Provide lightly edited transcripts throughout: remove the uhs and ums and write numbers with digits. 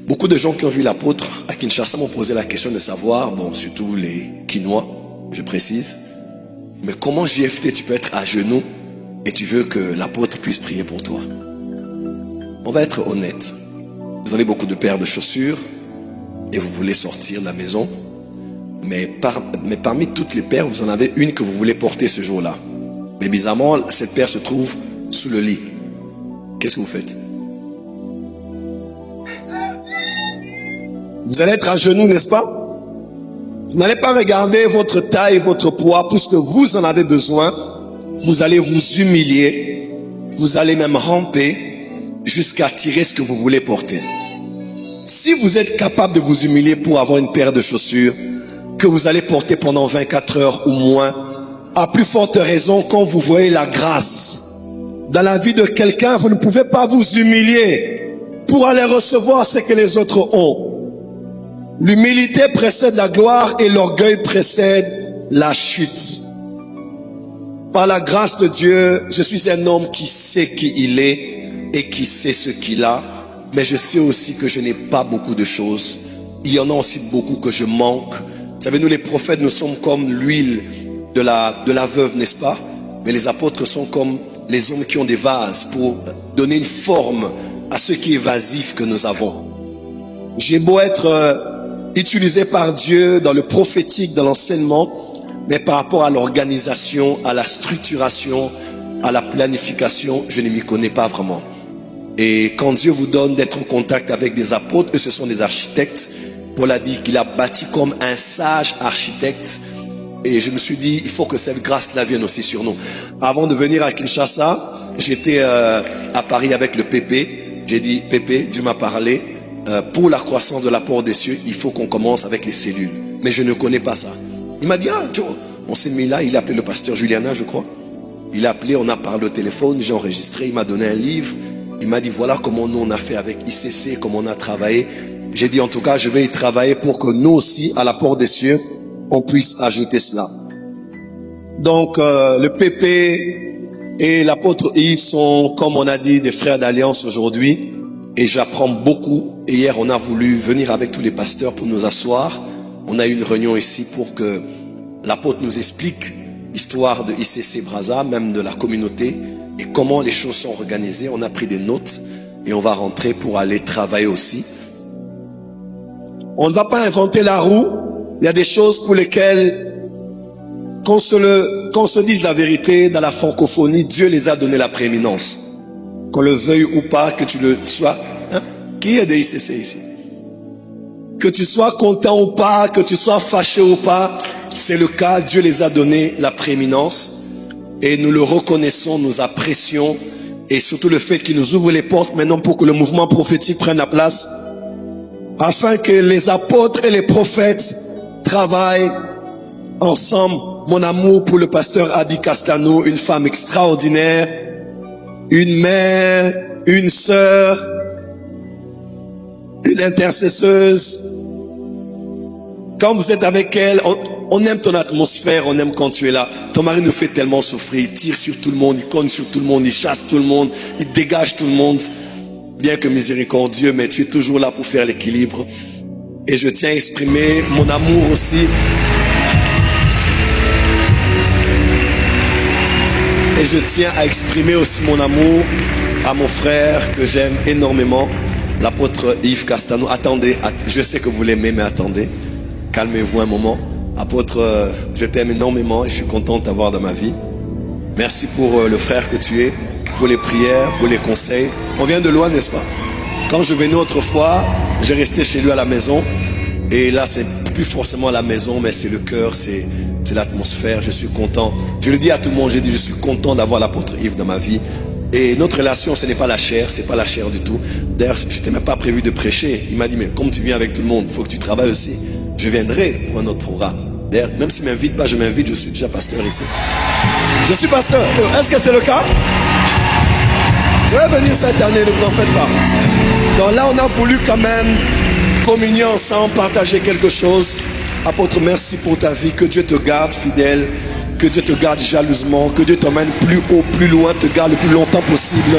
Beaucoup de gens qui ont vu l'apôtre à Kinshasa m'ont posé la question de savoir, bon, surtout les Kinois, je précise, mais comment JFT tu peux être à genoux et tu veux que l'apôtre puisse prier pour toi? On va être honnête. Vous avez beaucoup de paires de chaussures et vous voulez sortir de la maison, mais parmi toutes les paires, vous en avez une que vous voulez porter ce jour-là. Mais bizarrement, cette paire se trouve sous le lit. Qu'est-ce que vous faites? Vous allez être à genoux, n'est-ce pas? Vous n'allez pas regarder votre taille, votre poids, puisque vous en avez besoin. Vous allez vous humilier. Vous allez même ramper jusqu'à tirer ce que vous voulez porter. Si vous êtes capable de vous humilier pour avoir une paire de chaussures que vous allez porter pendant 24 heures ou moins, à plus forte raison quand vous voyez la grâce dans la vie de quelqu'un, vous ne pouvez pas vous humilier pour aller recevoir ce que les autres ont. L'humilité précède la gloire et l'orgueil précède la chute. Par la grâce de Dieu, je suis un homme qui sait qui il est et qui sait ce qu'il a, mais je sais aussi que je n'ai pas beaucoup de choses. Il y en a aussi beaucoup que je manque. Vous savez, nous les prophètes, nous sommes comme l'huile de la veuve, n'est-ce pas? Mais les apôtres sont comme les hommes qui ont des vases pour donner une forme à ce qui est évasif que nous avons. J'ai beau être utilisé par Dieu dans le prophétique, dans l'enseignement, mais par rapport à l'organisation, à la structuration, à la planification, je ne m'y connais pas vraiment. Et quand Dieu vous donne d'être en contact avec des apôtres, eux ce sont des architectes. Paul a dit qu'il a bâti comme un sage architecte. Et je me suis dit, il faut que cette grâce-là vienne aussi sur nous. Avant de venir à Kinshasa, j'étais à Paris avec le Pépé. J'ai dit, Pépé, Dieu m'a parlé. Pour la croissance de l'apport des cieux, il faut qu'on commence avec les cellules. Mais je ne connais pas ça. Il m'a dit, ah, Joe, on s'est mis là, il a appelé le pasteur Juliana, je crois. Il a appelé, on a parlé au téléphone, j'ai enregistré, il m'a donné un livre. Il m'a dit, voilà comment nous on a fait avec ICC, comment on a travaillé. J'ai dit, en tout cas, je vais y travailler pour que nous aussi, à l'apport des cieux, on puisse ajouter cela. Donc, le PP et l'apôtre Yves sont, comme on a dit, des frères d'alliance aujourd'hui. Et j'apprends beaucoup. Et hier, on a voulu venir avec tous les pasteurs pour nous asseoir. On a eu une réunion ici pour que l'apôtre nous explique l'histoire de ICC Brazza, même de la communauté, et comment les choses sont organisées. On a pris des notes et on va rentrer pour aller travailler aussi. On ne va pas inventer la roue. Il y a des choses pour lesquelles, qu'on se dise la vérité, dans la francophonie, Dieu les a donné la prééminence. Qu'on le veuille ou pas, que tu le sois. Hein? Qui est de ICC ici? Que tu sois content ou pas, que tu sois fâché ou pas, c'est le cas. Dieu les a donné la prééminence. Et nous le reconnaissons, nous apprécions. Et surtout le fait qu'il nous ouvre les portes maintenant pour que le mouvement prophétique prenne la place. Afin que les apôtres et les prophètes travaillent ensemble. Mon amour pour le pasteur Abi Castano, une femme extraordinaire, une mère, une sœur, une intercesseuse. Quand vous êtes avec elle, on aime ton atmosphère, on aime quand tu es là. Ton mari nous fait tellement souffrir, il tire sur tout le monde, il cogne sur tout le monde, il chasse tout le monde, il dégage tout le monde. Bien que miséricordieux, mais tu es toujours là pour faire l'équilibre. Et je tiens à exprimer mon amour aussi. Et je tiens à exprimer aussi mon amour à mon frère que j'aime énormément, l'apôtre Yves Castano. Attendez, je sais que vous l'aimez, mais attendez. Calmez-vous un moment. Apôtre, je t'aime énormément et je suis content de t'avoir dans ma vie. Merci pour le frère que tu es, pour les prières, pour les conseils. On vient de loin, n'est-ce pas? Quand je venais autrefois, j'ai resté chez lui à la maison. Et là, c'est plus forcément la maison, mais c'est le cœur, c'est l'atmosphère. Je suis content. Je le dis à tout le monde, j'ai dit, je suis content d'avoir l'apôtre Yves dans ma vie. Et notre relation, ce n'est pas la chair, c'est pas la chair du tout. D'ailleurs, je n'étais même pas prévu de prêcher. Il m'a dit, mais comme tu viens avec tout le monde, il faut que tu travailles aussi. Je viendrai pour un autre programme. D'ailleurs, même s'il ne m'invite pas, je m'invite, je suis déjà pasteur ici. Je suis pasteur. Est-ce que c'est le cas? Je vais venir cette année, ne vous en faites pas. Donc là, on a voulu quand même communier ensemble, partager quelque chose. Apôtre, merci pour ta vie. Que Dieu te garde fidèle. Que Dieu te garde jalousement. Que Dieu t'emmène plus haut, plus loin, te garde le plus longtemps possible.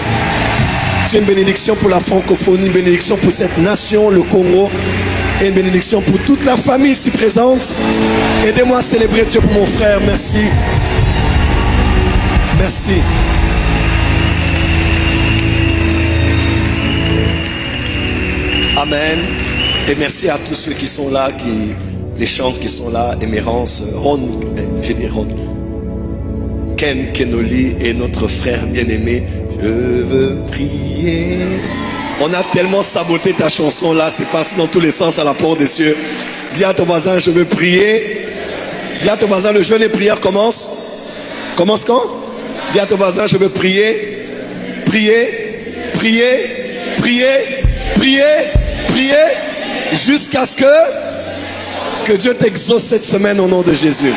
Tu es une bénédiction pour la francophonie, une bénédiction pour cette nation, le Congo, et une bénédiction pour toute la famille ici présente. Aidez-moi à célébrer Dieu pour mon frère. Merci. Merci. Amen. Et merci à tous ceux qui sont là, les chantes qui sont là, Émérance, Ron, j'ai dit Ron, Ken, Kenoli et notre frère bien-aimé. Je veux prier. On a tellement saboté ta chanson là, c'est parti dans tous les sens à la porte des cieux. Dis à ton voisin, je veux prier. Dis à ton voisin, le jeûne et prière commence. Commence quand? Dis à ton voisin, je veux prier. Prier, prier, prier, prier, prier, jusqu'à ce que Dieu t'exauce cette semaine au nom de Jésus.